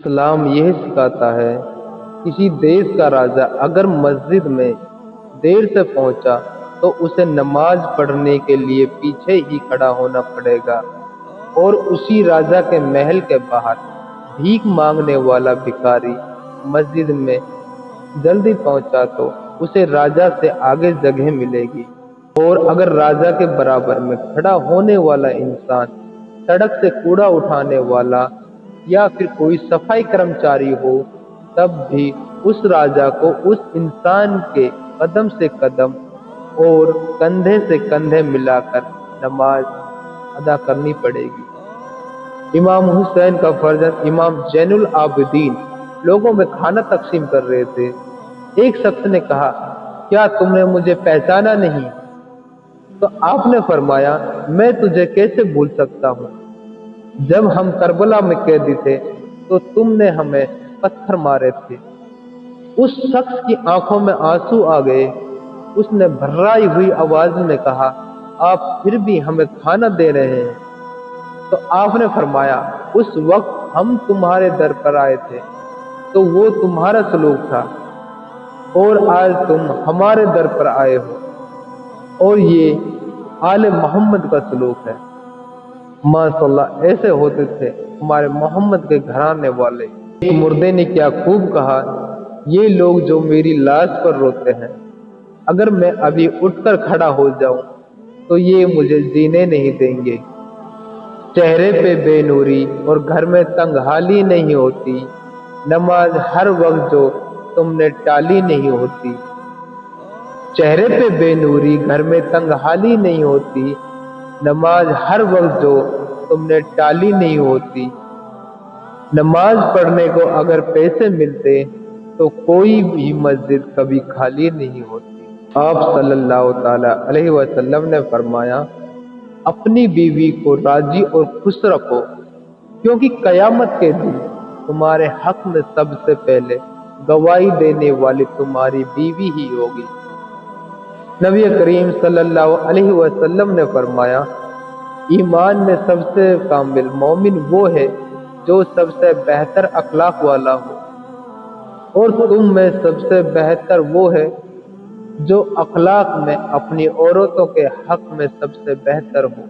اسلام یہ سکھاتا ہے کسی دیش کا راجا اگر مسجد میں دیر سے پہنچا تو اسے نماز پڑھنے کے لیے پیچھے ہی کھڑا ہونا پڑے گا، اور اسی راجا کے محل کے باہر بھیک مانگنے والا بھکاری مسجد میں جلدی پہنچا تو اسے راجا سے آگے جگہ ملے گی، اور اگر راجا کے برابر میں کھڑا ہونے والا انسان سڑک سے کوڑا اٹھانے والا یا پھر کوئی صفائی کرمچاری ہو تب بھی اس راجا کو اس انسان کے قدم سے قدم اور کندھے سے کندھے ملا کر نماز ادا کرنی پڑے گی۔ امام حسین کا فرزند امام زین العابدین لوگوں میں کھانا تقسیم کر رہے تھے۔ ایک شخص نے کہا، کیا تم نے مجھے پہچانا نہیں؟ تو آپ نے فرمایا، میں تجھے کیسے بھول سکتا ہوں؟ جب ہم کربلا میں قیدی تھے تو تم نے ہمیں پتھر مارے تھے۔ اس شخص کی آنکھوں میں آنسو آ گئے۔ اس نے بھرائی ہوئی آواز میں کہا، آپ پھر بھی ہمیں کھانا دے رہے ہیں؟ تو آپ نے فرمایا، اس وقت ہم تمہارے در پر آئے تھے تو وہ تمہارا سلوک تھا، اور آج تم ہمارے در پر آئے ہو اور یہ آل محمد کا سلوک ہے۔ ماشاء اللہ، ایسے ہوتے تھے ہمارے محمد کے گھرانے والے۔ ایک مردے نے کیا خوب کہا، یہ لوگ جو میری لاش پر روتے ہیں، اگر میں ابھی اٹھ کر کھڑا ہو جاؤں تو یہ مجھے جینے نہیں دیں گے۔ چہرے پہ بے نوری اور گھر میں تنگ حالی نہیں ہوتی، نماز ہر وقت جو تم نے ٹالی نہیں ہوتی۔ چہرے پہ بے نوری، گھر میں تنگ حالی نہیں ہوتی، نماز ہر وقت جو تم نے ٹالی نہیں ہوتی۔ نماز پڑھنے کو اگر پیسے ملتے تو کوئی بھی مسجد کبھی خالی نہیں ہوتی۔ آپ صلی اللہ تعالی علیہ وسلم نے فرمایا، اپنی بیوی کو راضی اور خوش رکھو، کیونکہ قیامت کے دن تمہارے حق میں سب سے پہلے گواہی دینے والی تمہاری بیوی ہی ہوگی۔ نبی کریم صلی اللہ علیہ وسلم نے فرمایا، ایمان میں سب سے کامل مومن وہ ہے جو سب سے بہتر اخلاق والا ہو، اور تم میں سب سے بہتر وہ ہے جو اخلاق میں اپنی عورتوں کے حق میں سب سے بہتر ہو۔